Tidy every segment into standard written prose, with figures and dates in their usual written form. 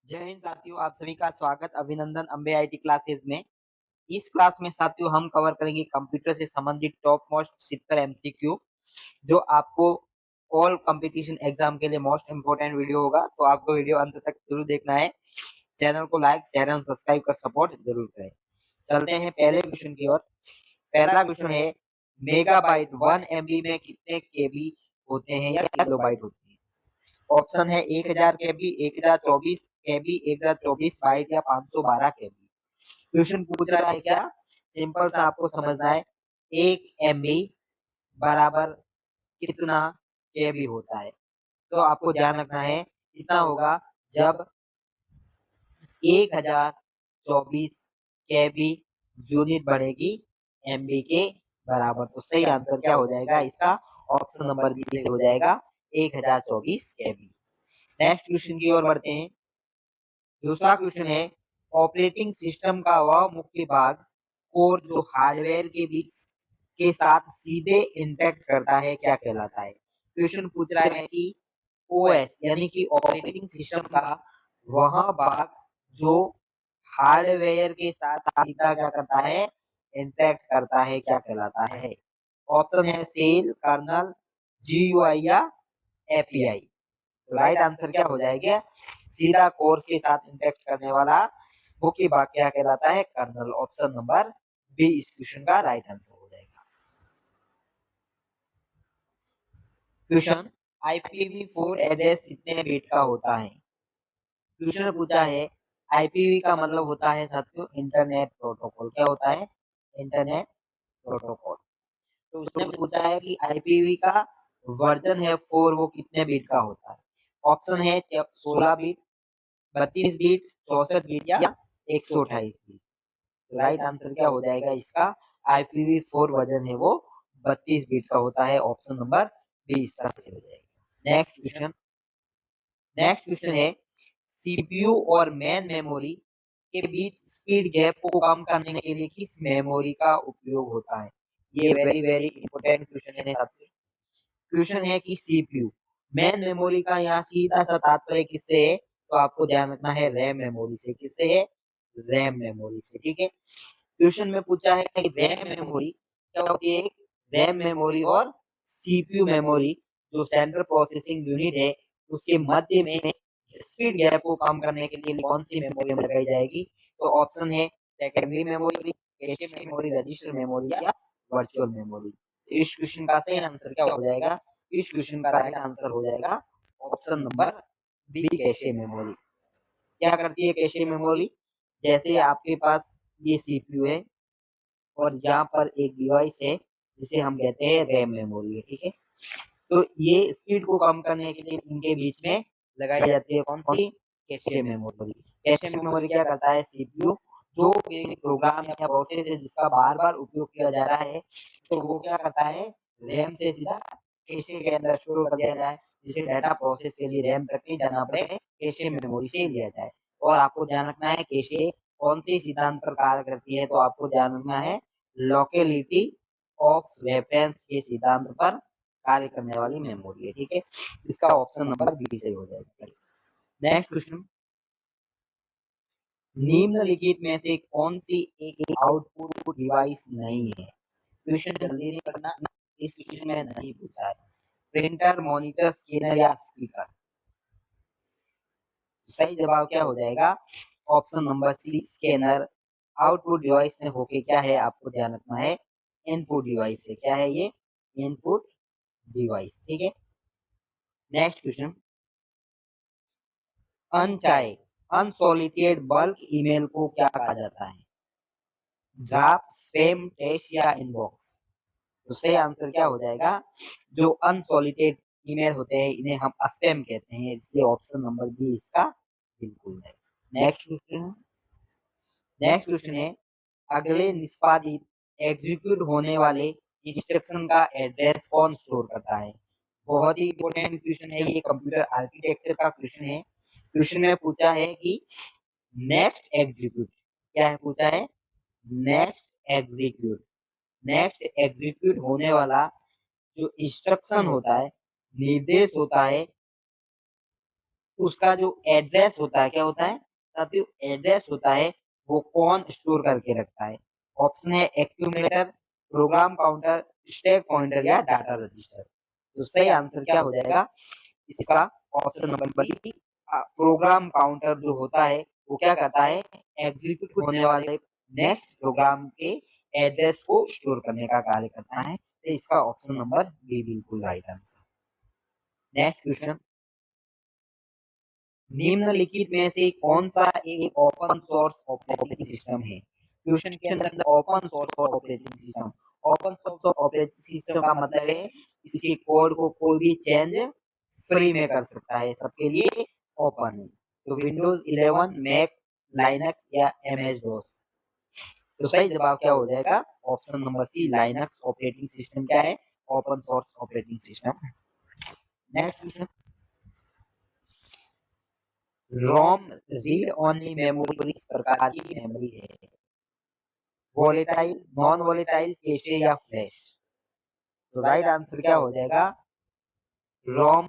जय हिंद साथियों, आप सभी का स्वागत अभिनंदन अम्बे आईटी क्लासेस में। इस क्लास में साथियों हम कवर करेंगे कंप्यूटर से संबंधित टॉप मोस्ट 70 एमसीक्यू जो आपको ऑल कंपटीशन एग्जाम के लिए मोस्ट इंपोर्टेंट वीडियो होगा। तो आपको वीडियो अंत तक जरूर देखना है। चैनल को लाइक शेयर एंड सब्सक्राइब कर सपोर्ट जरूर करें। चलते हैं पहले क्वेश्चन की ओर। पहला क्वेश्चन है, मेगाबाइट 1 MB में कितने केबी होते हैं या किलोबाइट होते हैं? ऑप्शन है 1000 केबी, 1024 केबी, 1024 बाइट या 512 केबी। क्वेश्चन पूछ रहा है क्या? सिंपल सा आपको समझना है, 1 MB बराबर कितना केबी होता है। तो आपको ध्यान रखना है कितना होगा जब 1024 केबी यूनिट बनेगी एमबी के बराबर। तो सही आंसर क्या हो जाएगा इसका? ऑप्शन नंबर बी से हो जाएगा 1024 केबी। नेक्स्ट क्वेश्चन की ओर बढ़ते हैं। दूसरा क्वेश्चन है, ऑपरेटिंग सिस्टम का वह मुख्य भाग कोर जो हार्डवेयर के बीच के साथ सीधे इंटरेक्ट करता है क्या कहलाता है? क्वेश्चन पूछ रहा है कि ओएस यानी कि ऑपरेटिंग सिस्टम का वह भाग जो हार्डवेयर के साथ सीधा क्या करता है? इंटरेक्ट करता है क्या कहलाता है? ऑप्शन है सेल, कर्नल, जीयूआई या एपीआई। तो राइट आंसर क्या हो जाएगा? सीधा कोर्स के साथ इंटरेक्ट करने वाला मुख्य भाग क्या कहलाता है? कर्नल। ऑप्शन नंबर बी इस क्वेश्चन का राइट आंसर हो जाएगा। क्वेश्चन, IPv4 एड्रेस कितने बिट का होता है? क्वेश्चन पूछा है, आईपीवी का मतलब होता है साथियों इंटरनेट प्रोटोकॉल। क्या होता है? Internet protocol. तो उसने पूछा है कि आईपीवी का वर्जन है 4 वो कितने बिट का होता है? ऑप्शन है 16 बिट, 32 बिट, 64 बिट या 128 बिट। तो राइट आंसर क्या हो जाएगा इसका? IPv4 वर्जन है वो 32 बिट का होता है। ऑप्शन नंबर बी इसका सही हो जाएगा। नेक्स्ट क्वेश्चन है, सीपीयू और मेन मेमोरी के बीच स्पीड गैप को कम करने के लिए किस मेमोरी का उपयोग होता है? ये वेरी वेरी इंपॉर्टेंट क्वेश्चन है साथियों। क्वेश्चन है कि सीपीयू, मेन मेमोरी का यहाँ सीधा सा तात्पर्य किससे है? तो आपको ध्यान रखना है रैम मेमोरी से। किससे है? रैम मेमोरी से। ठीक है। क्वेश्चन में पूछा है कि रैम मेमोरी क्या होती है? रैम मेमोरी और सीपीयू मेमोरी जो सेंट्रल प्रोसेसिंग यूनिट है उसके मध्य में स्पीड गैप को कम करने के लिए कौन सी मेमोरी लगाई जाएगी? तो ऑप्शन है secondary memory, cache memory, register memory या वर्चुअल मेमोरी। तो इस क्वेश्चन का सही आंसर क्या हो जाएगा? इस क्वेश्चन का राइट आंसर हो जाएगा option number B cache memory. क्या करती है कैशे मेमोरी? जैसे आपके पास ये सीपीयू है और यहाँ पर एक डिवाइस है जिसे हम कहते हैं रैम मेमोरी है। ठीक है। तो ये स्पीड को कम करने के लिए इनके बीच में लगाई जाती है कौन सी? Cache memory. कैशे मेमोरी क्या करता है? सीपीयू जो प्रोग्राम या प्रोसेस है जिसका बार बार उपयोग किया जा रहा है तो वो क्या करता है? रैम से सीधा कैशे के अंदर स्टोर कर दिया जाए, जिसे डाटा प्रोसेस के लिए रैम तक नहीं जाना पड़े, कैशे मेमोरी से लिया जाए। और आपको ध्यान रखना है कैशे कौन सी सिद्धांत पर कार्य करती है? तो आपको ध्यान रखना है लोकेलिटी ऑफ रेफरेंस के सिद्धांत पर कार्य करने वाली मेमोरी है। ठीक है। इसका ऑप्शन नंबर बी से हो जाएगा। नेक्स्ट क्वेश्चन, निम्नलिखित में से कौन सी एक आउटपुट डिवाइस नहीं है? क्वेश्चन जल्दी नहीं करना, इस क्वेश्चन में नहीं पूछा है। प्रिंटर, मॉनिटर, स्कैनर या स्पीकर। सही जवाब क्या हो जाएगा? Option number C scanner. Output device ने होके क्या है आपको ध्यान रखना है? इनपुट डिवाइस है। क्या है ये? Input device. ठीक है। नेक्स्ट क्वेश्चन, अनचाहे अनसॉलिटेड बल्क ईमेल को क्या कहा जाता है? ड्राफ्ट, स्पैम, टेस्ट या इनबॉक्स। तो सही आंसर क्या हो जाएगा? जो अनसॉलिटेड ईमेल होते हैं इन्हें हम स्पैम कहते हैं, इसलिए ऑप्शन नंबर बी इसका बिल्कुल है। नेक्स्ट क्वेश्चन, है, अगले निष्पादित एग्जीक्यूट होने वाले इंस्ट्रक्शन का एड्रेस कौन स्टोर करता है? बहुत ही इंपॉर्टेंट क्वेश्चन है ये, कंप्यूटर आर्किटेक्चर का क्वेश्चन है। क्वेश्चन में पूछा है कि नेक्स्ट एग्जीक्यूट, क्या है पूछा है? नेक्स्ट एग्जीक्यूट, नेक्स्ट एग्जीक्यूट होने वाला जो इंस्ट्रक्शन होता है, निर्देश होता है, उसका जो एड्रेस होता है, क्या होता है? साथियों एड्रेस होता है, वो कौन स्टोर करके रखता है? ऑप्शन है accumulator, program counter, stack pointer या डाटा रजिस्टर। तो सही आंसर क्या हो जाएगा इसका? Option number B program counter जो होता है वो क्या करता है? एग्जीक्यूट होने वाले नेक्स्ट प्रोग्राम के एड्रेस को स्टोर करने का कार्य करता है। तो इसका ऑप्शन नंबर बी बिल्कुल राइट आंसर। नेक्स्ट क्वेश्चन, निम्नलिखित में से कौन सा एक ओपन सोर्स ऑपरेटिंग सिस्टम है? क्वेश्चन के अंदर open source operating system, open source operating system का मतलब है इसके कोड को कोई भी चेंज फ्री में कर सकता है, सबके लिए ओपन है। तो विंडोज 11, मैक, लाइनक्स या एमएस डोस। तो सही जवाब क्या हो जाएगा? Option number C Linux operating system क्या है? Open source operating system. Next question, ROM read only memory किस प्रकार की मेमोरी है? वोलेटाइल, नॉन वोलेटाइल, कैशे या फ्लैश? तो राइट आंसर क्या हो जाएगा? रोम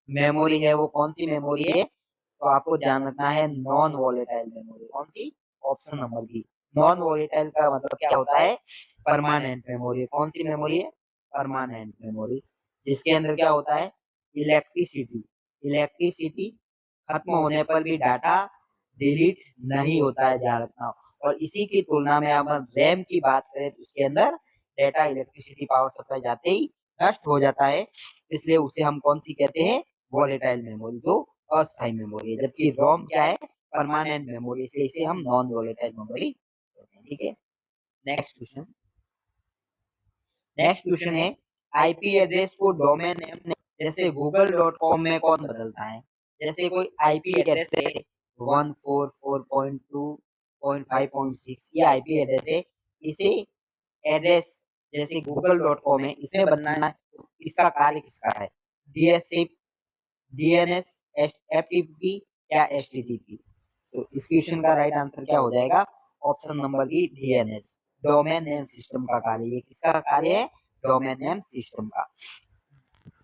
मेमोरी है वो कौन सी मेमोरी है? तो आपको ध्यान रखना है नॉन वोलेटाइल मेमोरी। कौन सी? Option number B. Non volatile का मतलब क्या होता है? Permanent memory. कौन सी मेमोरी है? परमानेंट मेमोरी, जिसके अंदर क्या होता है? इलेक्ट्रिसिटी, इलेक्ट्रिसिटी खत्म होने पर भी डाटा डिलीट नहीं होता है, ध्यान रखना। और इसी की तुलना में अगर रैम की बात करें तो उसके अंदर डेटा इलेक्ट्रिसिटी पावर सप्लाई जाते ही नष्ट हो जाता है, इसलिए उसे हम कौन सी कहते हैं? वोलेटाइल मेमोरी, जो अस्थायी मेमोरी है। जबकि रोम क्या है? परमानेंट मेमोरी, इसलिए इसे हम नॉन वोलेटाइल मेमोरी कहते हैं। ठीक है, नेक्स्ट क्वेश्चन, नेक्स्ट क्वेश्चन है आईपी एड्रेस को डोमेन नेम जैसे google.com में कौन बदलता है? जैसे कोई आईपी एड्रेस है 144.2.5.6 ये आईपी एड्रेस है, इसे एड्रेस जैसे google.com है इसमें बदलना है, तो इसका कार्य किसका है? डीएससिप, डीएनएस, एफटीपी या एचटीटीपी? तो इस क्वेश्चन का राइट आंसर क्या हो जाएगा? Option number B DNS, domain name system का कार्य। ये किसका कार्य है? डोमेन नेम सिस्टम का।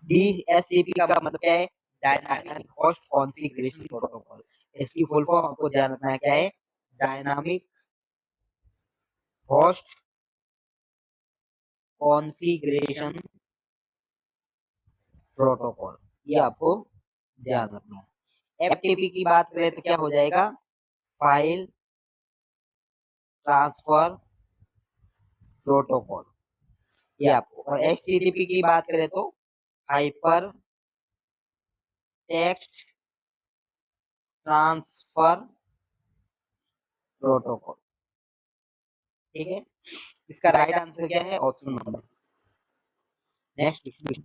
डीएचसीपी का मतलब क्या है? Dynamic host configuration protocol. इसकी फुल फॉर्म आपको ध्यान रखना है क्या है? डायनामिक होस्ट कॉन्फ़िगरेशन प्रोटोकॉल, ये आपको ध्यान रखना है। एफटीपी की बात करें तो क्या हो जाएगा? फाइल ट्रांसफर प्रोटोकॉल, ये आपको। और एचटीटीपी की बात करें तो हाइपर टेक्स्ट ट्रांसफर प्रोटोकॉल। ठीक है, इसका राइट आंसर क्या है? Option number. Next question,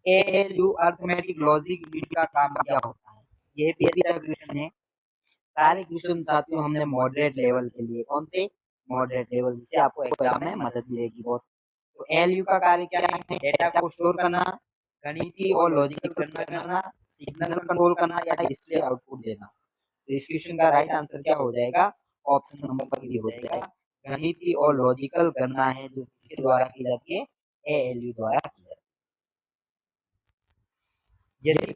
ALU arithmetic logic unit का काम क्या होता है? ये भी अच्छा क्वेश्चन है। सारे क्वेश्चन साथियों हमने मॉडरेट लेवल के लिए, कौन से? मॉडरेट लेवल, जिससे आपको एग्जाम में मदद मिलेगी बहुत। तो एएलयू का कार्य क्या है? डेटा को स्टोर करना, गणितीय और लॉजिकल गणना करना, सिग्नल कंट्रोल करना या डिस्प्ले आउटपुट देना। तो इस क्वेश्चन का राइट आंसर क्या हो जाएगा? ऑप्शन नंबर बी हो जाएगा। गणितीय और लॉजिकल गणना है जो किसके द्वारा की जाती है? एएलयू द्वारा की जाती है। यदि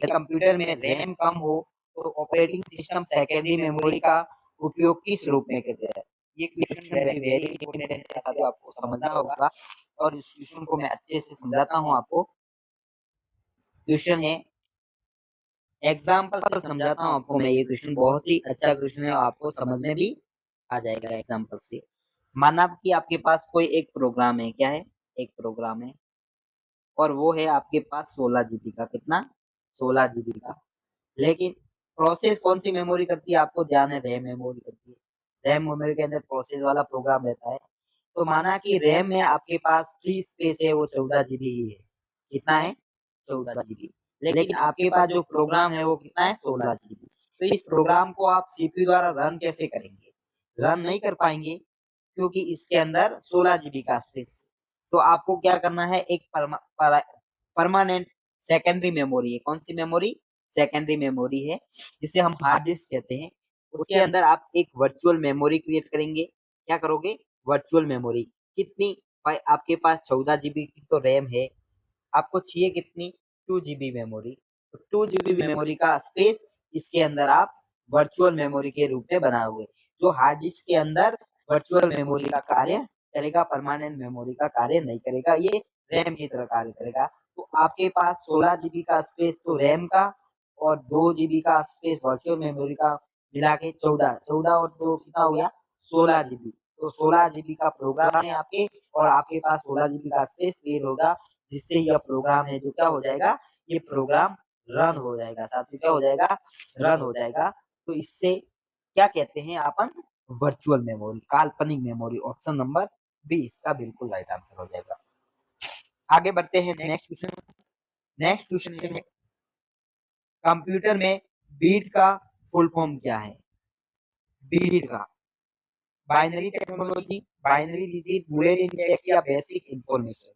कंप्यूटर में रैम कम हो तो ऑपरेटिंग सिस्टम सेकेंडरी मेमोरी का उपयोग किस रूप में करते हैं? ये क्वेश्चन वेरी वेरी इंपॉर्टेंट है साथियों, आपको समझना होगा। और इस क्वेश्चन को मैं अच्छे से समझाता हूँ आपको। क्वेश्चन है, एग्जाम्पल से समझाता हूँ आपको मैं। ये क्वेश्चन बहुत ही अच्छा क्वेश्चन है, आपको समझ में भी आ जाएगा एग्जाम्पल से। माना कि आपके पास कोई एक प्रोग्राम है, क्या है? एक प्रोग्राम है और वो है आपके पास 16 जीबी का। कितना? 16 जीबी का। लेकिन प्रोसेस कौन सी मेमोरी करती है? आपको ध्यान है रैम मेमोरी करती है। रैम मेमोरी के अंदर प्रोसेस वाला प्रोग्राम रहता है। तो माना कि रैम में आपके पास फ्री स्पेस है वो 14 जीबी ही है। कितना है? 14 जीबी। लेकिन आपके पास जो प्रोग्राम है वो कितना है? 16 जीबी। तो इस प्रोग्राम को आप सीपीयू द्वारा रन कैसे करेंगे? रन नहीं कर पाएंगे, क्योंकि इसके अंदर 16 जीबी का स्पेस। तो आपको क्या करना है? एक परमानेंट सेकेंडरी मेमोरी है। कौन सी मेमोरी? सेकेंडरी मेमोरी है, जिसे हम हार्ड डिस्क कहते हैं। उसके अंदर आप एक वर्चुअल मेमोरी क्रिएट करेंगे। क्या करोगे? Virtual memory. कितनी? भाई आपके पास 14 जीबी की तो रैम है, आपको चाहिए कितनी 2 जीबी मेमोरी। तो 2 जीबी मेमोरी का स्पेस इसके अंदर आप वर्चुअल मेमोरी के रूप में बनाए हुए, जो हार्ड डिस्क के अंदर वर्चुअल मेमोरी का कार्य करेगा, परमानेंट मेमोरी का कार्य नहीं करेगा, ये रैम की तरह कार्य करेगा। तो आपके पास 16 जीबी का स्पेस तो रैम का और 2 जीबी का स्पेस वर्चुअल मेमोरी का मिला के 14, 14 और 2 कितना हो गया 16 जीबी। तो 16 जीबी का प्रोग्राम है आपके, और आपके पास 16 जीबी का स्पेस क्लियर होगा, जिससे यह प्रोग्राम है जो क्या हो जाएगा, ये प्रोग्राम रन हो जाएगा, साथ ही क्या हो जाएगा, रन हो जाएगा। तो इससे क्या कहते हैं अपन, वर्चुअल मेमोरी, काल्पनिक मेमोरी। ऑप्शन नंबर बी इसका बिल्कुल राइट आंसर हो जाएगा। आगे बढ़ते हैं नेक्स्ट क्वेश्चन। नेक्स्ट क्वेश्चन है कंप्यूटर में बीट का फुल फॉर्म क्या है। बीट का binary technology, binary digit, bullet in text या बेसिक इंफॉर्मेशन।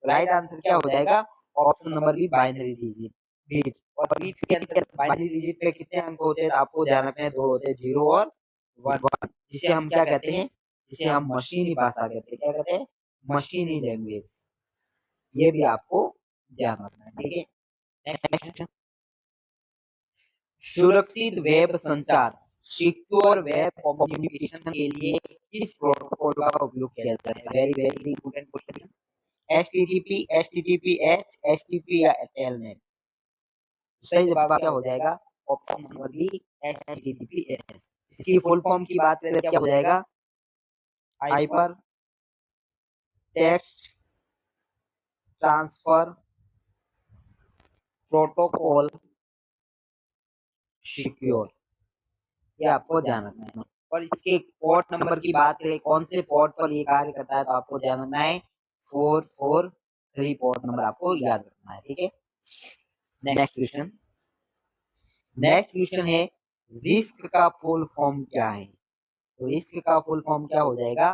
राइट आंसर क्या हो जाएगा, option number B binary digit, bit. और बीट के अंदर बाइनरी डिजिट पे कितने अंक होते हैं, तो आपको ध्यान रखना है, दो होते हैं, 0 और 1, जिसे हम क्या कहते हैं, जिसे हम मशीनी भाषा कहते हैं, क्या कहते हैं, मशीनी लैंग्वेज। ये भी आपको ध्यान रखना है, ठीक है। नेक्स्ट, सुरक्षित वेब संचार, सिक्योर वेब कम्युनिकेशन के लिए किस प्रोटोकॉल का उपयोग किया जाता है। Very very important question. HTTP, HTTPS, HTTP या टेलनेट। सही जवाब क्या हो जाएगा, ऑप्शन नंबर बी एचटीटीपीएस। इसकी फुल फॉर्म की बात करें क्या हो जाएगा, hyper text transfer protocol secure. ये आपको ध्यान रखना है। और इसके पोर्ट नंबर की बात करें, कौन से पोर्ट पर ये कार्य करता है, तो आपको ध्यान रखना है 443 पोर्ट नंबर आपको याद रखना है, ठीक है। नेक्स्ट क्वेश्चन, नेक्स्ट क्वेश्चन है रिस्क का फुल फॉर्म क्या है। तो रिस्क का फुल फॉर्म क्या हो जाएगा,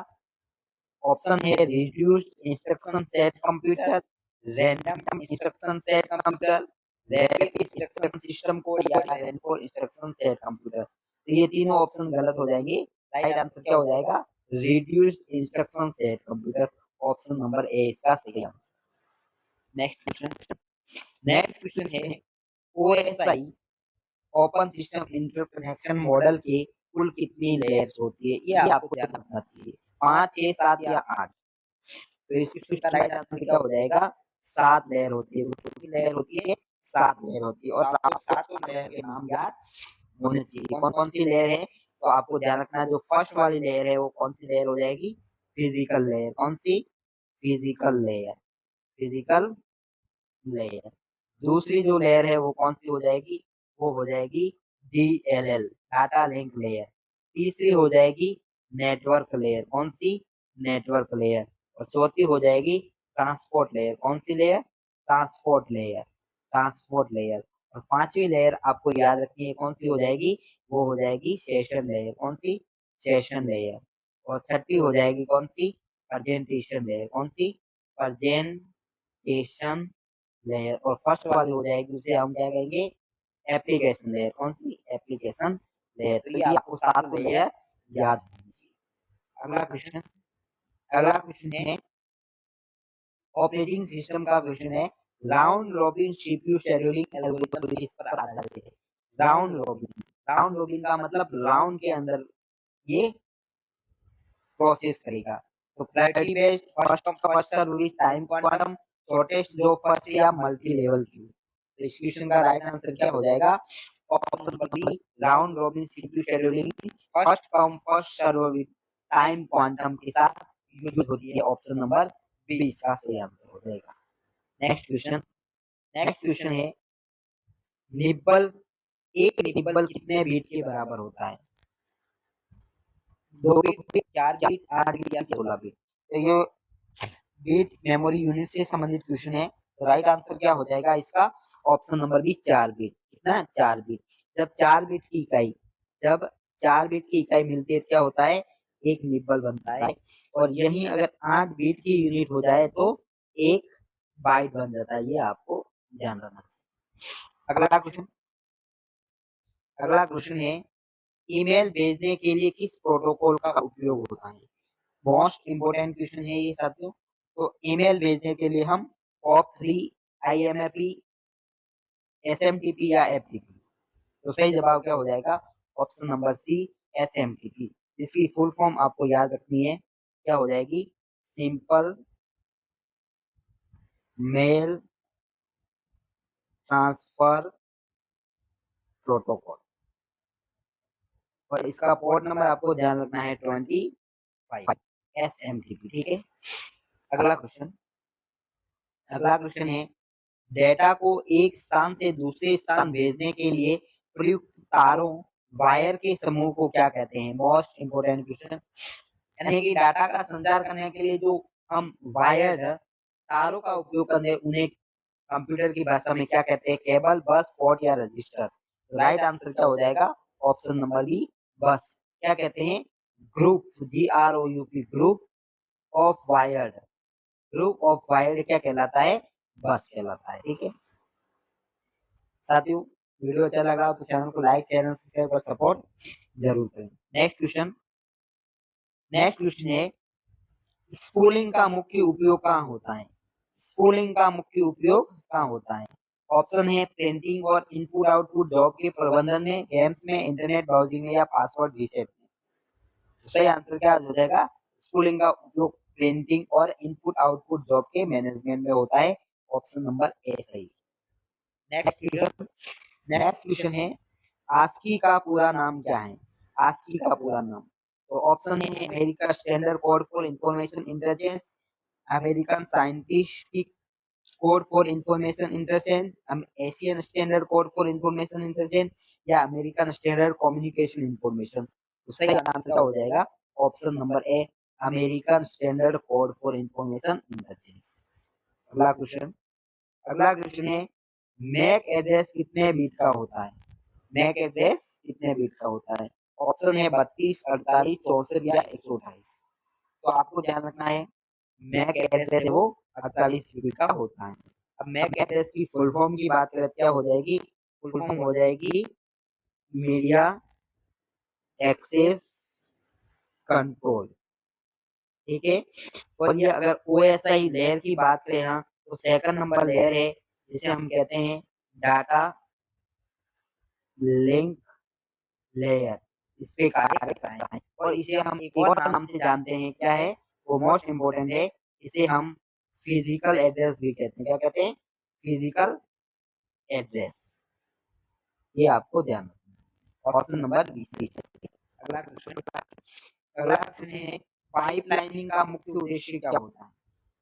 ऑप्शन है reduced instruction set computer, random instruction set computer, rapid instruction system code या रेनफोर इंस्ट्रक्शन सेट कंप्यूटर। तो ये तीनों ऑप्शन गलत हो जाएंगे। राइट आंसर क्या हो जाएगा, reduced instruction set computer. Option number A इसका सही answer. Next question, next question है OSI open system interconnection model के कुल कितनी लेयर्स होती है, ये आपको ध्यान रखना चाहिए, 5, 6, 7 या 8। तो इस क्वेश्चन का राइट आंसर क्या हो जाएगा, 7 लेयर होती है। कितनी लेयर होती है, 7 लेयर होती है। और आपको 7 लेयर के नाम याद होने चाहिए। कौन कौन सी लेयर है, तो आपको ध्यान रखना है, जो फर्स्ट वाली लेयर है वो कौन सी लेयर हो जाएगी, फिजिकल लेयर। कौन सी, फिजिकल लेयर, फिजिकल लेयर। दूसरी जो लेयर है वो कौन सी हो जाएगी, वो हो जाएगी DLL, डाटा लिंक लेयर। तीसरी हो जाएगी नेटवर्क लेयर। कौन सी, नेटवर्क लेयर। और चौथी हो जाएगी ट्रांसपोर्ट लेयर। कौन सी layer, transport layer, transport layer. और पांचवी लेयर आपको याद रखनी है, कौन सी हो जाएगी, वो हो जाएगी सेशन लेयर। कौन सी, सेशन लेयर। और छठी हो जाएगी कौन सी, प्रेजेंटेशन लेयर। कौन सी, प्रेजेंटेशन लेयर। और फर्स्ट वाली हो जाएगी उसे हम क्या कहेंगे, एप्लीकेशन लेयर। कौन सी, एप्लीकेशन लेयर। तो ये आपको 7 लेयर याद होनी चाहिए। अगला क्वेश्चन, अगला क्वेश्चन है ऑपरेटिंग सिस्टम का क्वेश्चन है, round robin CPU scheduling algorithm इस पर आधारित है। राउंड रॉबिन, राउंड रॉबिन का मतलब राउंड के अंदर ये प्रोसेस करेगा। तो priority based, first come first serve, time quantum, shortest job first या मल्टी लेवल क्यू। तो इस क्वेश्चन का राइट आंसर क्या हो जाएगा, option number B round robin CPU scheduling first come first serve with time quantum के साथ use होती है। ऑप्शन नंबर बी इसका सही आंसर हो जाएगा। नेक्स्ट क्वेश्चन, नेक्स्ट क्वेश्चन है निब्बल, एक निब्बल कितने बीट के बराबर होता है। 2 बीट, 4 बीट, 8 बीट या 16 बीट। तो ये बीट मेमोरी यूनिट से संबंधित क्वेश्चन है। तो राइट आंसर क्या हो जाएगा इसका, ऑप्शन नंबर बी 4 बीट। कितना, 4 बीट। जब 4 बीट की इकाई, जब 4 बीट की इकाई मिलती है क्या होता है, एक निब्बल बनता है। और यही अगर 8 बीट की यूनिट हो जाए तो एक बाइट बन जाता है। ये आपको ध्यान रखना चाहिए। अगला क्वेश्चन, अगला क्वेश्चन है ईमेल भेजने के लिए किस प्रोटोकॉल का उपयोग होता है। मोस्ट इंपोर्टेंट क्वेश्चन है ये साथियों। तो ईमेल भेजने के लिए हम POP3, IMAP, SMTP या FTP। तो सही जवाब क्या हो जाएगा? ऑप्शन नंबर सी, SMTP, जिसकी फुल फॉर्म आपको याद रखनी है, क्या हो जाएगी? Simple mail transfer protocol. और इसका पोर्ट नंबर आपको ध्यान रखना है 25, SMTP। ठीक है। अगला क्वेश्चन है, डेटा को एक स्थान से दूसरे स्थान भेजने के लिए प्रयुक्त तारों वायर के समूह को क्या कहते हैं? Most important question. यानी कि डाटा का संचार करने के लिए जो हम वायर तारों का उपयोग करते हैं उन्हें कंप्यूटर की भाषा में क्या कहते हैं? केबल, बस, पोर्ट या रजिस्टर। तो राइट आंसर क्या हो जाएगा? ऑप्शन नंबर बी, बस। क्या कहते हैं? Group, GROUP, group of wired. Group of wired क्या कहलाता है? बस कहलाता है। ठीक है साथियों, वीडियो अच्छा लगा तो चैनल को लाइक, शेयर एंड सब्सक्राइब कर सपोर्ट जरूर करें। नेक्स्ट क्वेश्चन है, स्पूलिंग का मुख्य उपयोग कहाँ होता है? स्पूलिंग का मुख्य उपयोग कहाँ होता है? ऑप्शन है प्रिंटिंग और इनपुट आउटपुट जॉब के प्रबंधन में, गेम्स में, इंटरनेट ब्राउजिंग में या पासवर्ड रीसेट में। तो सही आंसर क्या हो जाएगा? स्पूलिंग का उपयोग प्रिंटिंग और इनपुट आउटपुट जॉब के मैनेजमेंट में होता है। ऑप्शन नंबर ए सही। नेक्स्ट क्वेश्चन है, आस्की का पूरा नाम क्या है? आस्की का पूरा नाम। तो ऑप्शन है America standard code for information intelligence, American scientific code for information intelligence, Asian standard code for information intelligence या अमेरिकन स्टैंडर्ड कम्युनिकेशन इंफॉर्मेशन। तो सही आंसर क्या हो जाएगा? Option number A, American standard code for information intelligence. अगला question है, Mac address कितने bit का होता है? मैक एड्रेस कितने बिट का होता है? ऑप्शन है 32, 48, 64 या 128। तो आपको ध्यान रखना है, मैक एड्रेस है वो 48 बिट का होता है। अब मैक एड्रेस की फुल फॉर्म की बात करें क्या हो जाएगी? फुल फॉर्म हो जाएगी मीडिया एक्सेस कंट्रोल। ठीक है। और ये अगर OSI लेयर की बात करें हाँ, तो सेकंड नंबर लेयर है जिसे हम कहते हैं डाटा लिंक लेयर। इस पे कार्य करता है और इसे हम एक और नाम से जानते हैं, क्या है वो? मोस्ट इंपोर्टेंट है, इसे हम फिजिकल एड्रेस भी कहते हैं। क्या कहते हैं? Physical address. ये आपको ध्यान रखना है। Option number B. अगला क्वेश्चन है, पाइपलाइनिंग का मुख्य उद्देश्य क्या होता है?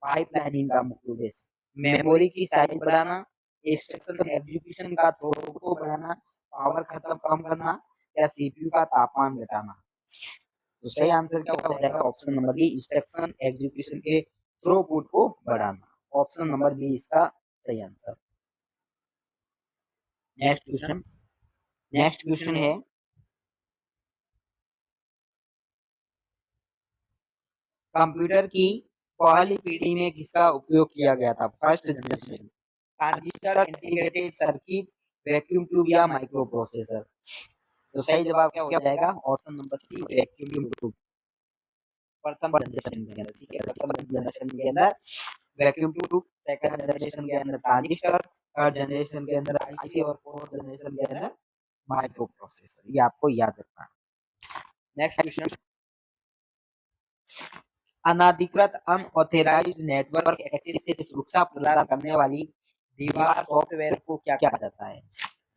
पाइपलाइनिंग का मुख्य उद्देश्य मेमोरी की साइज बढ़ाना, इंस्ट्रक्शन एग्जीक्यूशन का थ्रूपुट को बढ़ाना, पावर खत्म कम करना या CPU का तापमान घटाना। तो सही आंसर क्या हो जाएगा? Option number B, instruction execution के थ्रूपुट को बढ़ाना। ऑप्शन नंबर बी इसका सही आंसर। नेक्स्ट क्वेश्चन है, कंप्यूटर की पहली पीढ़ी में किसका उपयोग किया गया था? First generation. Transistor, integrated circuit, vacuum tube या माइक्रो प्रोसेसर। तो सही जवाब क्या हो जाएगा? Option number C, vacuum tube. प्रथम जनरेशन के अंदर। ठीक है, प्रथम जनरेशन के अंदर वैक्यूम ट्यूब, सेकंड जनरेशन के अंदर ट्रांजिस्टर, थर्ड जनरेशन के अंदर IC और फोर्थ जनरेशन के अंदर माइक्रो प्रोसेसर। ये आपको याद रखना है। नेक्स्ट क्वेश्चन, अनाधिकृत अनऑथराइज्ड नेटवर्क एक्सेस से सुरक्षा प्रदान करने वाली दीवार सॉफ्टवेयर को क्या कहा जाता है?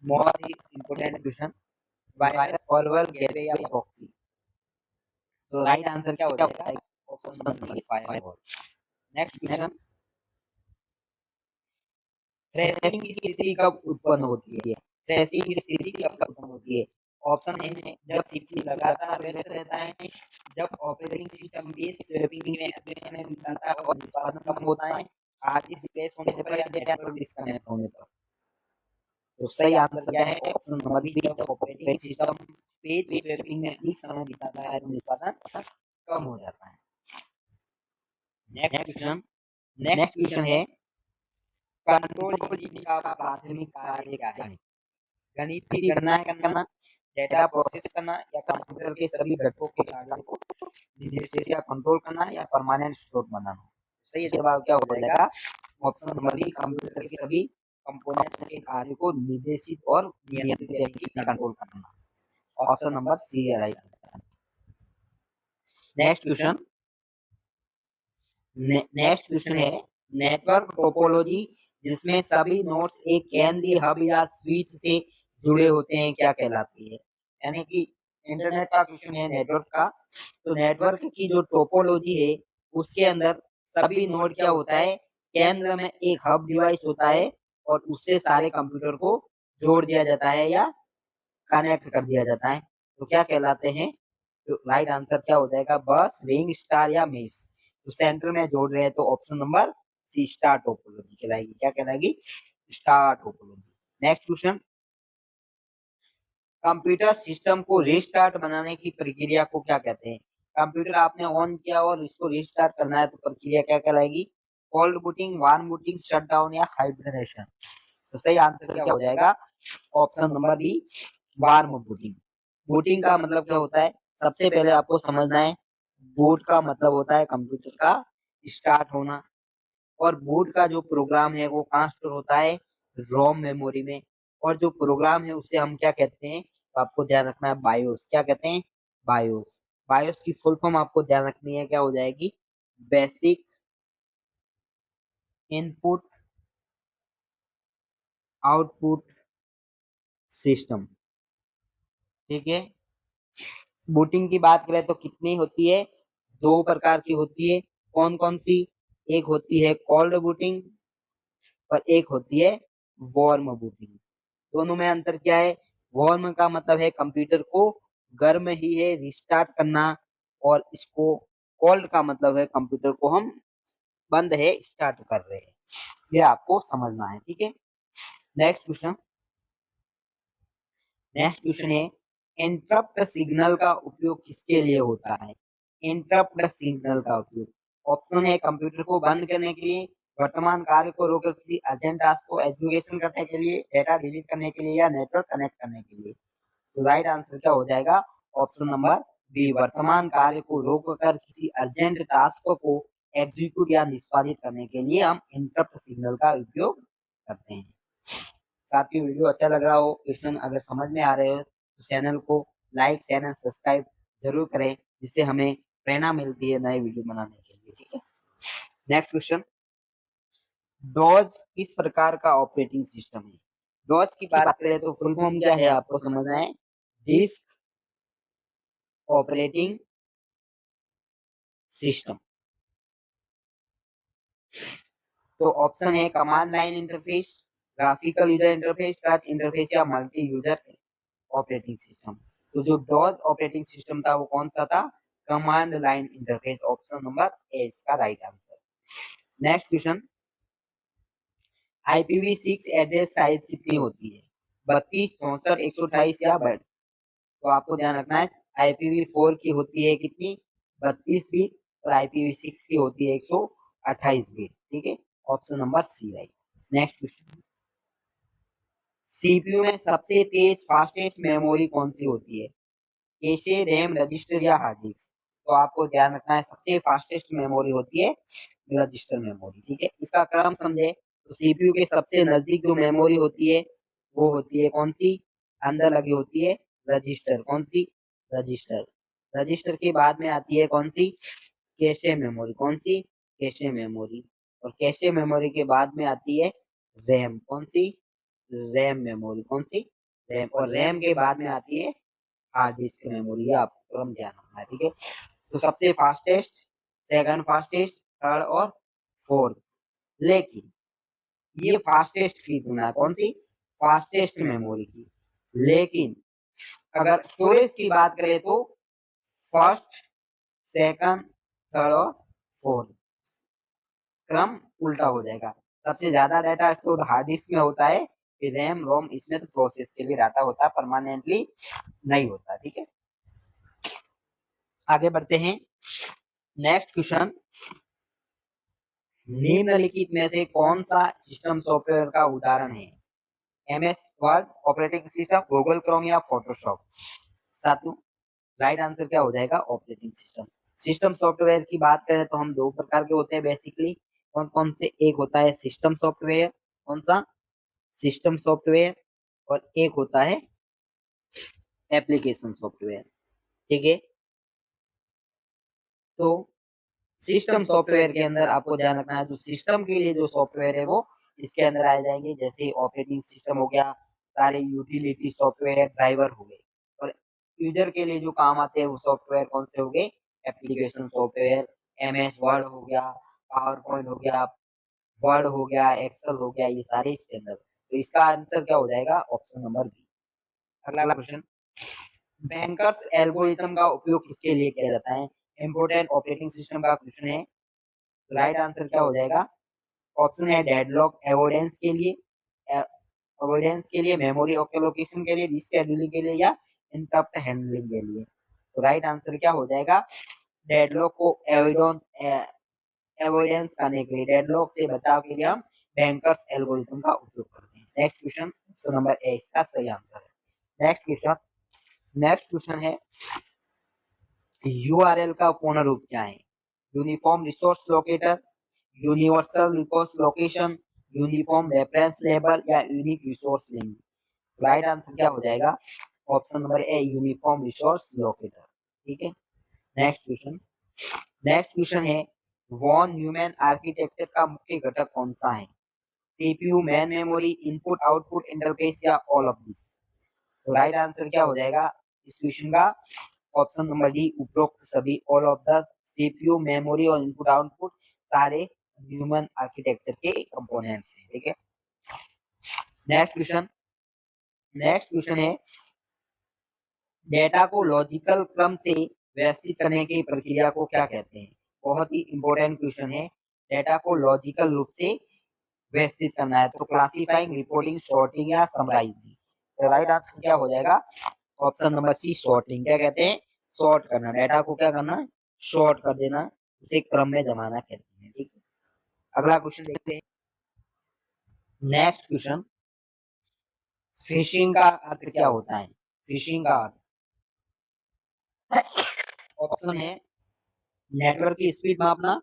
बहुत ही important question. Virus, forward, gateway या प्रॉक्सी। तो राइट आंसर क्या हो जाएगा? Option number B, firewall. Next question, thrashing की स्थिति कब उत्पन्न होती है? थ्रेशिंग की स्थिति कब उत्पन्न होती है? ऑप्शन ए में जब CPU लगातार व्यस्त रहता है, जब ऑपरेटिंग सिस्टम बेस स्वैपिंग में अधिक समय बिताता है और निष्पादन कम होता है, हार्ड डिस्क क्रैश होने पर या नेटवर्क डिस्कनेक्ट होने पर। तो सही आंसर क्या है? ऑप्शन नंबर बी, जब ऑपरेटिंग सिस्टम पेज स्वैपिंग में अधिक समय बिताता है तो निष्पादन कम हो जाता है। नेक्स्ट क्वेश्चन है, कंट्रोल यूनिट का प्राथमिक कार्य क्या है? गणितीय गणनाएं करना, डेटा प्रोसेस करना या कंप्यूटर के सभी घटकों के कार्यों को निर्देशित या कंट्रोल करना या परमानेंट स्टोर बनाना। सही जवाब क्या हो जाएगा? ऑप्शन नंबर बी, कंप्यूटर के सभी कंपोनेंट्स के कार्य को निर्देशित और नियंत्रित यानी कि कंट्रोल करना। ऑप्शन नंबर सी है right answer. Next question, next question है नेटवर्क टोपोलॉजी जिसमें सभी नोड्स एक केंद्रीय हब या स्विच से जुड़े होते हैं क्या कहलाती है? यानी कि इंटरनेट का क्वेश्चन है नेटवर्क का। तो नेटवर्क की जो टोपोलॉजी है उसके अंदर सभी नोड क्या होता है, केंद्र में एक हब डिवाइस होता है और उससे सारे कंप्यूटर को जोड़ दिया जाता है या कनेक्ट कर दिया जाता है। तो क्या कहलाते हैं? तो राइट आंसर क्या हो जाएगा? बस, रिंग, स्टार या मेश। तो सेंटर में जोड़ रहे हैं तो option number C star topology कहलाएगी। क्या कहलाएगी? Star topology. Next question, computer system को रिस्टार्ट बनाने की प्रक्रिया को क्या कहते हैं? कंप्यूटर आपने ऑन किया और इसको रिस्टार्ट करना है तो प्रक्रिया क्या कहलाएगी? Cold booting, warm booting, shutdown या हाइब्रिडेशन। तो सही आंसर क्या हो जाएगा? Option number B, warm booting. Booting का मतलब क्या होता है? सबसे पहले आपको समझना है, बूट का मतलब होता है कंप्यूटर का स्टार्ट होना, और बूट का जो प्रोग्राम है वो कहाँ स्टोर होता है? रोम मेमोरी में। और जो प्रोग्राम है उसे हम क्या कहते हैं? तो आपको ध्यान रखना है बायोस। क्या कहते हैं? बायोस। बायोस की फुल फॉर्म आपको ध्यान रखनी है, क्या हो जाएगी? Basic input output system. ठीक है। बूटिंग की बात करें तो कितनी होती है? दो प्रकार की होती है। कौन कौन सी? एक होती है कोल्ड बूटिंग और एक होती है वार्म बूटिंग। दोनों में अंतर क्या है? वार्म का मतलब है कंप्यूटर को गर्म ही है रिस्टार्ट करना, और इसको कोल्ड का मतलब है कंप्यूटर को हम बंद है स्टार्ट कर रहे हैं। ये आपको समझना है। ठीक है। नेक्स्ट क्वेश्चन, नेक्स्ट क्वेश्चन है इंटरप्ट सिग्नल का उपयोग किसके लिए होता है? इंटरप्ट सिग्नल का उपयोग ऑप्शन है कंप्यूटर को बंद करने के लिए, वर्तमान कार्य को रोककर किसी अर्जेंट टास्क को एग्जीक्यूशन करने के लिए, डेटा डिलीट करने के लिए या नेटवर्क कनेक्ट करने के लिए। तो राइट आंसर क्या हो जाएगा? ऑप्शन नंबर बी, वर्तमान कार्य को रोककर किसी अर्जेंट टास्क को एग्जीक्यूट या निष्पादित करने के लिए हम इंटरप्ट सिग्नल का उपयोग करते हैं। साथियों, वीडियो अच्छा लग रहा हो, क्वेश्चन अगर समझ में आ रहे हो तो चैनल को लाइक, शेयर एंड सब्सक्राइब जरूर करें, जिससे हमें प्रेरणा मिलती है नए वीडियो बनाने के लिए। ठीक है। नेक्स्ट क्वेश्चन, डॉज किस प्रकार का ऑपरेटिंग सिस्टम है? डॉज की बात करें तो फुल फॉर्म क्या है आपको समझना है? Disk operating system. तो ऑप्शन है command line interface, graphical user interface, touch interface या मल्टी यूजर ऑपरेटिंग सिस्टम। तो जो डॉज ऑपरेटिंग सिस्टम था वो कौन सा था? Command line interface. Option number A इसका right answer. Next question, IPv6 address size कितनी होती है? 32, 64, 128 या बढ़? तो आपको ध्यान रखना है IPv4 की होती है कितनी? 32 बिट, और IPv6 की होती है 128 बिट। ठीक है। Option number C right. Next question, CPU में सबसे तेज फास्टेस्ट मेमोरी कौन सी होती है? कैशे, रैम, रजिस्टर या हार्ड डिस्क? तो आपको ध्यान रखना है सबसे फास्टेस्ट मेमोरी होती है रजिस्टर मेमोरी। ठीक है। इसका क्रम समझे तो सीपीयू के सबसे नजदीक जो मेमोरी होती है वो होती है कौन सी? अंदर लगी होती है रजिस्टर। कौन सी? रजिस्टर। रजिस्टर के बाद में आती है कौन सी? Cache memory. कौन सी? Cache memory. और कैशे मेमोरी के बाद में आती है रैम। कौन सी? RAM memory. कौन सी? रैम। और रैम के बाद में आती है हार्ड डिस्क मेमोरी। ये आपको क्रम ध्यान रखना है। ठीक है। तो सबसे फास्टेस्ट, सेकंड फास्टेस्ट, थर्ड और फोर्थ। लेकिन ये फास्टेस्ट की तुलना कौन सी? फास्टेस्ट मेमोरी की। लेकिन अगर स्टोरेज की बात करें तो फर्स्ट, सेकंड, थर्ड और फोर्थ क्रम उल्टा हो जाएगा। सबसे ज्यादा डाटा स्टोर हार्ड डिस्क में होता है, फिर रैम रोम इसमें तो प्रोसेस के लिए डाटा होता है, परमानेंटली नहीं होता। ठीक है। आगे बढ़ते हैं। नेक्स्ट क्वेश्चन, निम्नलिखित में से कौन सा सिस्टम सॉफ्टवेयर का उदाहरण है? MS word operating system, Google Chrome या फोटोशॉप? सातों राइट आंसर क्या हो जाएगा? Operating system. सिस्टम सॉफ्टवेयर की बात करें तो हम दो प्रकार के होते हैं बेसिकली। कौन कौन से? एक होता है सिस्टम सॉफ्टवेयर। कौन सा? System software. और एक होता है एप्लीकेशन सॉफ्टवेयर। ठीक है, तो सिस्टम सॉफ्टवेयर के अंदर आपको ध्यान रखना है, जो सिस्टम के लिए जो सॉफ्टवेयर है वो इसके अंदर आ जाएंगे, जैसे ऑपरेटिंग सिस्टम हो गया, सारे यूटिलिटी सॉफ्टवेयर, ड्राइवर हो गए। और यूजर के लिए जो काम आते हैं वो सॉफ्टवेयर कौन से हो गए? एप्लीकेशन सॉफ्टवेयर, एमएस वर्ड हो गया, पावर पॉइंट हो गया, वर्ड हो गया, एक्सेल हो गया, ये सारे इसके अंदर। तो इसका आंसर क्या हो जाएगा? Option number B. अगला क्वेश्चन, बैंकर्स एल्गोरिथम का उपयोग किसके लिए किया जाता है? इंपोर्टेंट ऑपरेटिंग सिस्टम का क्वेश्चन है। राइट आंसर क्या हो जाएगा? ऑप्शन है डेडलॉक अवॉइडेंस के लिए, अवॉइडेंस के लिए, मेमोरी लोकेशन के लिए, रिशेड्यूलिंग के लिए, या इंटरप्ट हैंडलिंग के लिए। तो राइट आंसर क्या हो जाएगा? डेडलॉक को अवॉइडेंस करने के लिए, डेडलॉक से बचाव के लिए हम बैंकर्स एल्गोरिथम का उपयोग करते हैं। Next question, option number A इसका सही आंसर है। नेक्स्ट क्वेश्चन है, यूआरएल का पूर्ण रूप क्या है? Uniform resource locator, universal resource location, uniform reference label, या unique resource link. Right answer क्या हो जाएगा? Option number A uniform resource locator. ठीक है, नेक्स्ट क्वेश्चन है, वॉन न्यूमैन आर्किटेक्चर का मुख्य घटक कौन सा है? CPU, main memory, input output interface, या ऑल ऑफ दिस। तो राइट आंसर क्या हो जाएगा इस क्वेश्चन का? ऑप्शन नंबर डी उपरोक्त सभी, all of the CPU, memory और इनपुट आउटपुट सारे ह्यूमन आर्किटेक्चर के कंपोनेंट्स हैं। ठीक है, नेक्स्ट क्वेश्चन है, डेटा को लॉजिकल क्रम से व्यवस्थित करने की प्रक्रिया को क्या कहते हैं? बहुत ही इंपॉर्टेंट क्वेश्चन है। डेटा को लॉजिकल रूप से व्यवस्थित करना है तो क्लासिफाइंग, रिपोर्टिंग, सॉर्टिंग, या समराइजिंग। तो राइट आंसर क्या हो जाएगा? Option number C sorting. क्या कहते हैं? सॉर्ट करना, डेटा को क्या करना है? सॉर्ट कर देना, उसे क्रम में जमाना कहते हैं। ठीक है, अगला क्वेश्चन देखते हैं। नेक्स्ट क्वेश्चन, फिशिंग का अर्थ क्या होता है? फिशिंग का अर्थ, ऑप्शन है नेटवर्क की स्पीड मापना,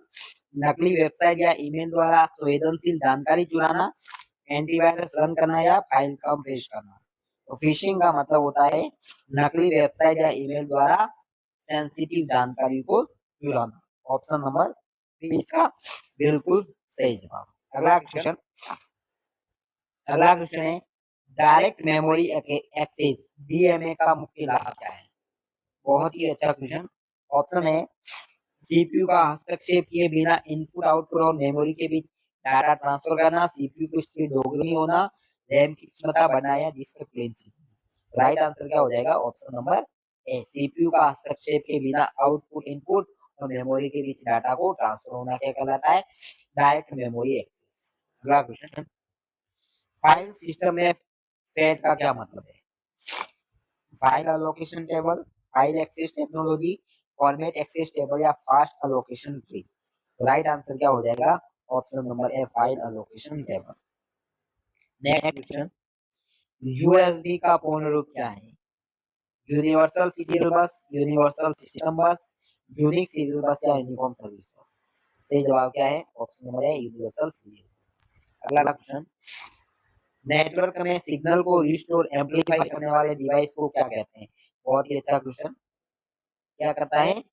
नकली वेबसाइट या ईमेल द्वारा संवेदनशील जानकारी चुराना, एंटीवायरस रन करना, या फाइल कंप्रेस करना। तो फिशिंग का मतलब होता है नकली वेबसाइट या ईमेल द्वारा सेंसिटिव जानकारी को चुराना। ऑप्शन नंबर बी इसका बिल्कुल सही जवाब। अगला क्वेश्चन है, डायरेक्ट मेमोरी एक्सेस डीएमए का मुख्य लाभ क्या है? बहुत ही अच्छा क्वेश्चन। ऑप्शन है सीपीयू का हस्तक्षेप किए बिना इनपुट आउटपुट और मेमोरी के बीच डाटा ट्रांसफर करना, सीपीयू की स्पीड दोगुनी होना, रैम की क्षमता बढ़ाया, जिसका क्लीन सीपीयू। राइट आंसर क्या हो जाएगा? ऑप्शन नंबर ए सीपीयू का हस्तक्षेप के बिना आउटपुट इनपुट और मेमोरी के बीच डाटा को ट्रांसफर होना क्या कहलाता है? Direct memory access. अगला क्वेश्चन, फाइल सिस्टम में फेड का क्या मतलब है? File allocation table, file access technology, format access table, या fast allocation tree. Right answer क्या हो जाएगा? Option number A file allocation table. Next question, USB का पूर्ण रूप क्या है? Universal serial bus, universal system bus, unique serial bus, या यूनिफॉर्म सर्विस बस। सही जवाब क्या है? Option number A universal serial बस। अगला क्वेश्चन, नेटवर्क में सिग्नल को रिस्टोर एम्पलीफाई करने वाले डिवाइस को क्या कहते हैं? बहुत ही अच्छा क्वेश्चन। क्या करता है?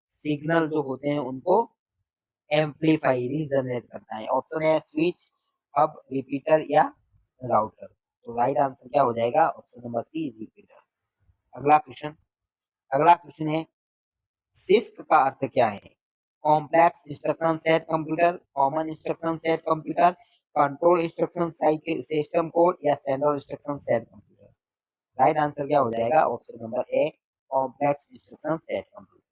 सिग्नल जो होते हैं उनको एम्पलीफाई, रीजनरेट करता है। ऑप्शन है स्विच, हब, रिपीटर, या राउटर। तो राइट आंसर क्या हो जाएगा? Option number C repeater. अगला क्वेश्चन है, सिस्क का अर्थ क्या है? Complex instruction set computer, common instruction set computer, control instruction system code, या central instruction set computer. Right answer क्या हो जाएगा? Option number A complex instruction set computer.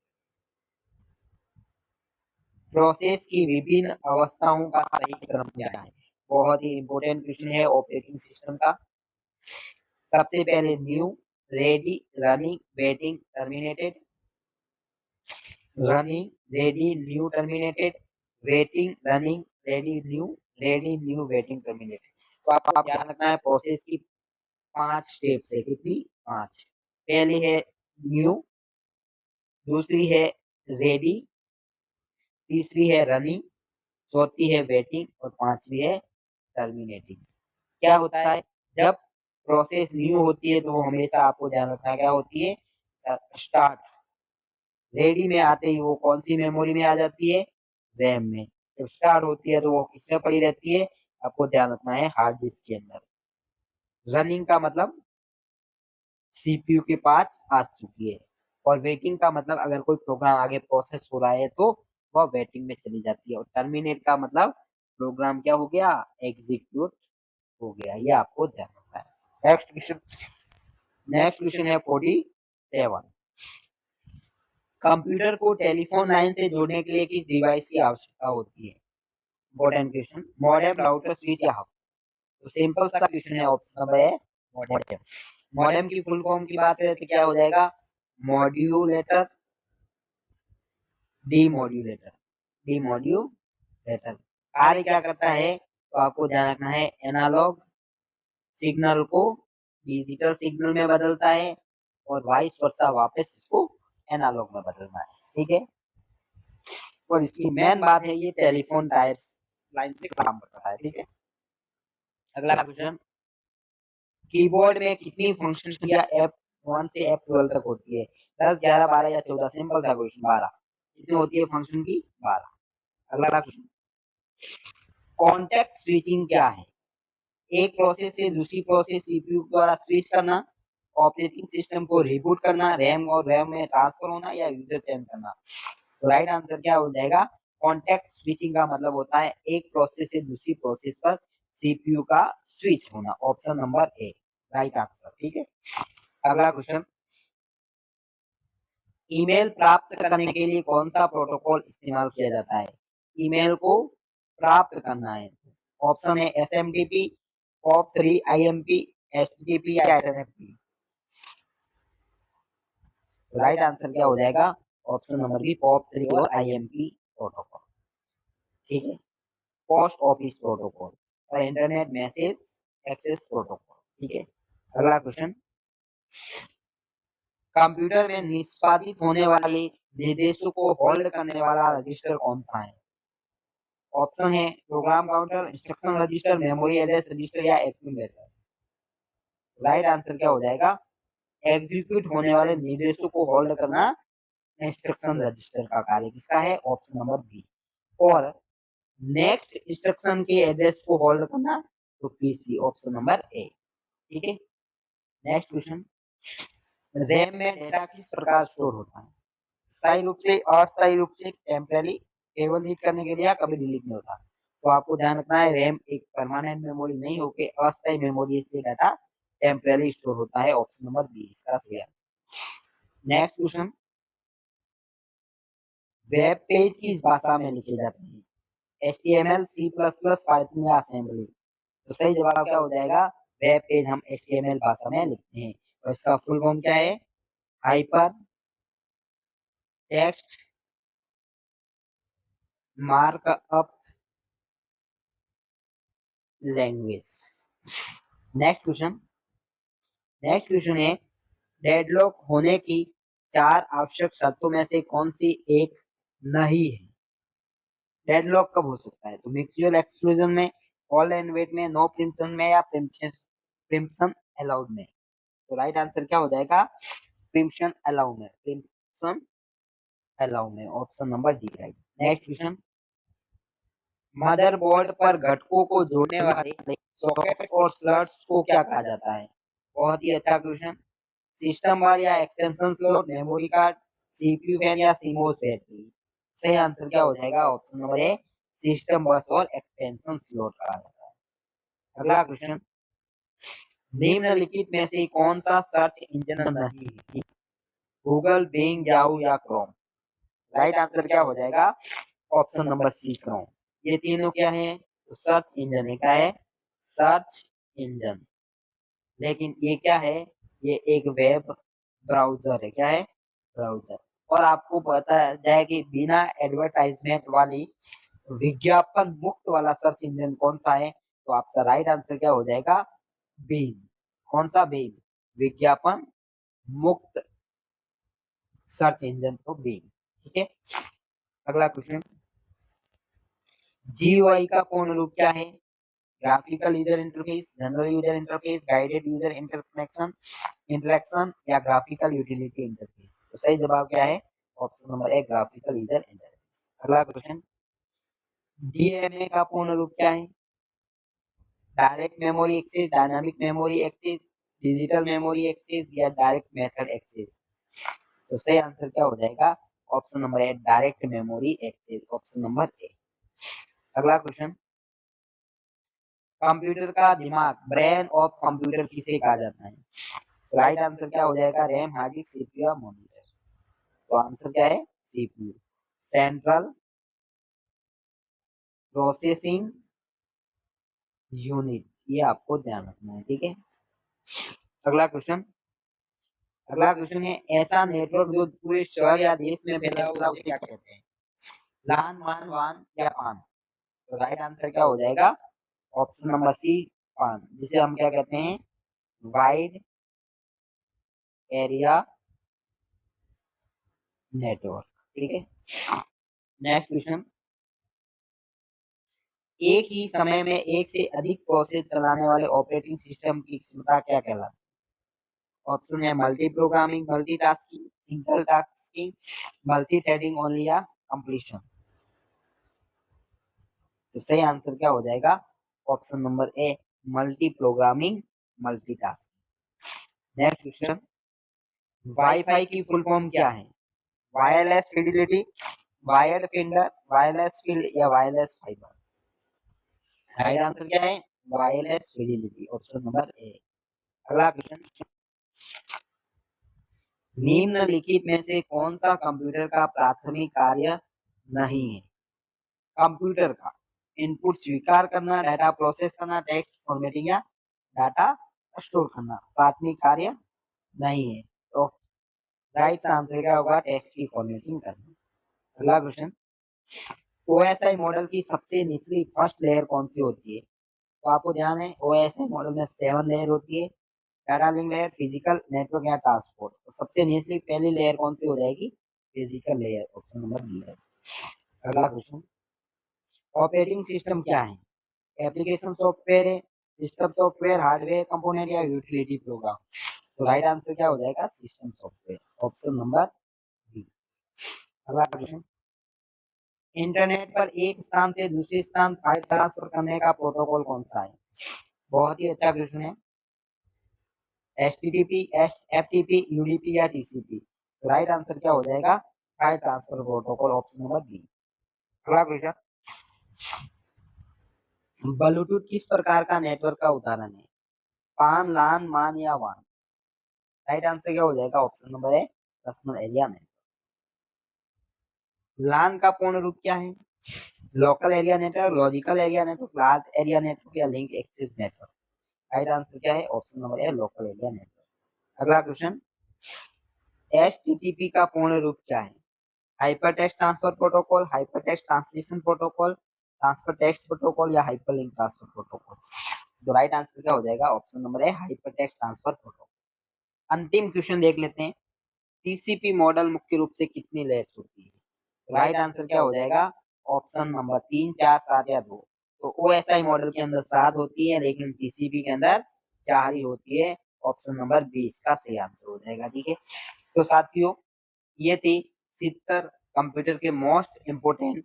Process की विभिन्न अवस्थाओं का सही क्रम क्या है? बहुत ही इंपॉर्टेंट क्वेश्चन है ऑपरेटिंग सिस्टम का। सबसे पहले new, ready, running, waiting, terminated. Running, ready, new, terminated, waiting, running, ready, new, waiting, terminated. तो आपको ध्यान रखना है प्रोसेस की 5 स्टेप्स है। कितनी? 5। पहली है न्यू, दूसरी है रेडी, तीसरी है रनिंग, चौथी है वेटिंग और पांचवी है टर्मिनेटिंग। क्या होता है जब प्रोसेस न्यू होती है तो वो हमेशा आपको ध्यान रखना क्या होती है, स्टार्ट। रेडी में आते ही वो कौन सी मेमोरी में आ जाती है, रैम में। जब स्टार्ट होती है तो वो किसमें पड़ी रहती है, आपको ध्यान रखना है हार्ड डिस्क के अंदर। रनिंग का मतलब सीपीयू के पास आ चुकी है, और वेटिंग का मतलब अगर कोई प्रोग्राम आगे प्रोसेस हो रहा है तो वह वेटिंग में चली जाती है, और टर्मिनेट का मतलब प्रोग्राम क्या हो गया, एग्जीक्यूट हो गया। ये आपको ध्यान रखना है। नेक्स्ट क्वेश्चन है 47। कंप्यूटर को टेलीफोन लाइन से जोड़ने के लिए किस डिवाइस की आवश्यकता होती है? Important question. Modem, router, switch या हब? तो सिंपल सा क्वेश्चन है, ऑप्शन नंबर है मॉडेम। मॉडेम की फुल फॉर्म की बात करें तो क्या हो जाएगा, मॉड्यूलेटर, डीमॉड्यूलेटर। डीमॉड्यूलेटर कार्य क्या करता है, तो आपको ध्यान रखना है एनालॉग सिग्नल को डिजिटल सिग्नल में बदलता है, और वाइस वर्सा वापस इसको एनालॉग में बदलना है। ठीक है, और इसकी मेन बात है ये टेलीफोन टायर्स लाइन से काम करता है। ठीक है, अगला क्वेश्चन। कीबोर्ड में कितनी फंक्शन किया F1 से F12 तक होती है? 10, 11, 12 या 14? सिंपल सा क्वेश्चन, 12। कितनी होती है फंक्शन की, 12। अगला क्वेश्चन। कॉन्टेक्स्ट स्विचिंग क्या है? एक प्रोसेस से दूसरी प्रोसेस सीपीयू द्वारा स्विच करना, ऑपरेटिंग सिस्टम को रिबूट करना, रैम और रैम में ट्रांसफर होना, या यूजर चेंज करना? तो राइट आंसर क्या हो जाएगा, कॉन्टेक्ट स्विचिंग का मतलब होता है एक प्रोसेस से दूसरी प्रोसेस पर सीपीयू का स्विच होना। ऑप्शन नंबर ए राइट आंसर। ठीक है, अगला क्वेश्चन। ईमेल प्राप्त करने के लिए कौन सा प्रोटोकॉल इस्तेमाल किया जाता है? ईमेल को प्राप्त करना है, ऑप्शन है एसएमटीपी, POP3, आईएमपी, एचटीटीपी या एसएनएमपी? राइट आंसर क्या हो जाएगा, ऑप्शन नंबर बी, POP3 और आईएमपी प्रोटोकॉल। ठीक है, पोस्ट ऑफिस प्रोटोकॉल और इंटरनेट मैसेज एक्सेस प्रोटोकॉल। ठीक है, अगला क्वेश्चन। कंप्यूटर में निष्पादित होने वाले निर्देशों को होल्ड करने वाला रजिस्टर कौन सा है? ऑप्शन है program counter, instruction register, memory address register या एक्यूमुलेटर? राइट आंसर क्या हो जाएगा, एग्जीक्यूट होने वाले निर्देशों को होल्ड करना इंस्ट्रक्शन रजिस्टर का कार्य किसका है, ऑप्शन नंबर बी। और नेक्स्ट इंस्ट्रक्शन के एड्रेस को होल्ड करना तो पीसी, ऑप्शन नंबर ए। ठीक है, नेक्स्ट क्वेश्चन। रैम में डेटा किस प्रकार स्टोर होता है? स्थायी रूप से, अस्थायी रूप से, टेम्पररी, केवल रीड करने के लिए, या कभी डिलीट नहीं होता? तो आपको ध्यान रखना है रैम एक परमानेंट मेमोरी नहीं होके अस्थायी मेमोरी से डाटा टेम्पररी स्टोर होता है, ऑप्शन नंबर बी इसका सही answer. Next question. Web page किस भाषा में लिखे जाते हैं? HTML, C++, पाइथन या असेंबली? तो सही जवाब क्या हो जाएगा, वेब पेज हम HTML भाषा में लिखते हैं, और इसका फुल फॉर्म क्या है, hyper text markup language. Next question है, डेडलॉक होने की 4 आवश्यक शर्तों में से कौन सी एक नहीं है? डेडलॉक कब हो सकता है, तो म्यूचुअल एक्सक्लूजन में, ऑल एंड वेट में, नो प्रिम्पशन में, या प्रिम्पशन अलाउड में? तो राइट आंसर क्या हो जाएगा, प्रिम्पशन अलाउ में, प्रिम्पशन अलाउ में, option number D right. Next question. Motherboard पर घटकों को जोड़ने वाले सॉकेट और स्लॉट्स को क्या कहा जाता है? बहुत ही अच्छा क्वेश्चन। सिस्टम बार या extension slot, memory card, CPU fan या सीमोस बैटरी? सही आंसर क्या हो जाएगा, ऑप्शन नंबर ए, सिस्टम बस और एक्सटेंशन स्लॉट कहा जाता है। अगला क्वेश्चन। निम्नलिखित में से कौन सा सर्च इंजन नहीं है? गूगल, बिंग, याहू या क्रोम? राइट आंसर क्या हो जाएगा, ऑप्शन नंबर सी, क्रोम। ये तीनों क्या है, तो सर्च इंजन है। क्या है, सर्च इंजन। लेकिन ये क्या है, ये एक वेब ब्राउजर है। क्या है, ब्राउजर। और आपको पता जाए कि बिना एडवर्टाइजमेंट वाली विज्ञापन मुक्त वाला सर्च इंजन कौन सा है, तो आपका राइट आंसर क्या हो जाएगा, बीन। कौन सा, बीन, विज्ञापन मुक्त सर्च इंजन, तो बीन। ठीक है। अगला क्वेश्चन, जीयूआई का पूर्ण रूप क्या है? Graphical user interface, general user interface, guided user interaction या ग्राफिकल यूटिलिटी इंटरफेस। तो सही जवाब क्या है? Option number A, graphical user interface. अगला क्वेश्चन, डीएमए का पूर्ण रूप क्या है? Direct memory access, dynamic memory access, digital memory access या डायरेक्ट मेथड एक्सेस। तो सही आंसर क्या हो जाएगा? Option number A, direct memory access, option number A. अगला क्वेश्चन, कंप्यूटर का दिमाग, ब्रेन ऑफ कंप्यूटर किसे कहा जाता है? राइट आंसर क्या हो जाएगा? रैम, हार्ड डिस्क, सीपीयू या मॉनिटर। तो आंसर क्या है? CPU, central processing unit. ये आपको ध्यान रखना है, ठीक है। अगला क्वेश्चन, अगला क्वेश्चन है, ऐसा नेटवर्क जो पूरे शहर या देश में फैला हुआ उसे क्या कहते हैं? लान, मान, वान या पान। तो राइट आंसर क्या हो जाएगा? ऑप्शन नंबर सी, पान, जिसे हम क्या कहते हैं? वाइड एरिया नेटवर्क, ठीक है। नेक्स्ट क्वेश्चन, एक ही समय में एक से अधिक प्रोसेस चलाने वाले ऑपरेटिंग सिस्टम की क्षमता क्या कहलाती है? ऑप्शन है multi programming, multitasking, single tasking, multi threading only या कंप्लीशन। तो सही आंसर क्या हो जाएगा? ऑप्शन नंबर ए, multi programming, multitasking. Next question, wifi की फुल फॉर्म क्या है? Wireless fidelity, wired fielder, wireless field या वायरलेस फाइबर। राइट आंसर क्या है? Wireless fidelity, option number A. अगला क्वेश्चन, निम्नलिखित में से कौन सा कंप्यूटर का प्राथमिक कार्य नहीं है? कंप्यूटर का इनपुट स्वीकार करना, डाटा प्रोसेस करना, टेक्स्ट फॉर्मेटिंग या डाटा स्टोर करना प्राथमिक कार्य नहीं है। तो राइट आंसर क्या होगा? टेक्स्ट की फॉर्मेटिंग करना। अगला क्वेश्चन, ओएसआई मॉडल की सबसे निचली फर्स्ट लेयर कौन सी होती है? तो आपको ध्यान है, ओएसआई मॉडल में 7 लेयर होती है। Data link layer, physical network या ट्रांसपोर्ट। तो सबसे निचली पहली लेयर कौन सी हो जाएगी? Physical layer, option number B है। अगला क्वेश्चन, ऑपरेटिंग सिस्टम क्या है? एप्लीकेशन सॉफ्टवेयर है, सिस्टम सॉफ्टवेयर, हार्डवेयर कंपोनेंट या यूटिलिटी प्रोग्राम। तो राइट आंसर क्या हो जाएगा? System software, option number B. अगला क्वेश्चन, इंटरनेट पर एक स्थान से दूसरे स्थान फाइल ट्रांसफर करने का प्रोटोकॉल कौन सा है? बहुत ही अच्छा क्वेश्चन है। एचटीटीपी, एफटीपी, यूडीपी या टीसीपी। तो राइट आंसर क्या हो जाएगा? File transfer protocol, option number B. अगला क्वेश्चन, ब्लूटूथ किस प्रकार का नेटवर्क का उदाहरण है? पान, लान, मान या वान। राइट आंसर क्या हो जाएगा? Option number A, personal area network. LAN का पूर्ण रूप क्या है? Local area network, logical area network, large area network या link access network. Right answer क्या है? Option number A, local area network. अगला क्वेश्चन, एचटीटीपी का पूर्ण रूप क्या है? Hypertext transfer protocol, hypertext translation protocol, transfer text protocol या हाइपरलिंक ट्रांसफर प्रोटोकॉल। तो राइट आंसर क्या हो जाएगा? Option number A, hypertext transfer protocol. अंतिम क्वेश्चन देख लेते हैं, टीसीपी मॉडल मुख्य रूप से कितनी लेयर्स होती है? राइट आंसर क्या हो जाएगा? ऑप्शन नंबर 3, 4, 7 या 2। तो ओएसआई मॉडल के अंदर 7 होती है, लेकिन टीसीपी के अंदर 4 ही होती है। ऑप्शन नंबर 20 का सही आंसर हो जाएगा, ठीक है। तो साथियों, ये थी 70 कंप्यूटर के most important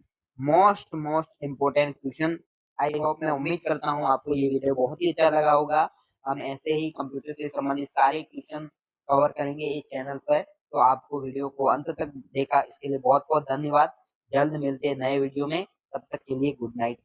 question. I hope, मैं उम्मीद करता हूँ आपको ये वीडियो बहुत ही अच्छा लगा होगा। हम ऐसे ही कंप्यूटर से संबंधित सारे क्वेश्चन कवर करेंगे इस चैनल पर। तो आपको वीडियो को अंत तक देखा इसके लिए बहुत बहुत धन्यवाद। जल्द मिलते हैं नए वीडियो में, तब तक के लिए गुड नाइट।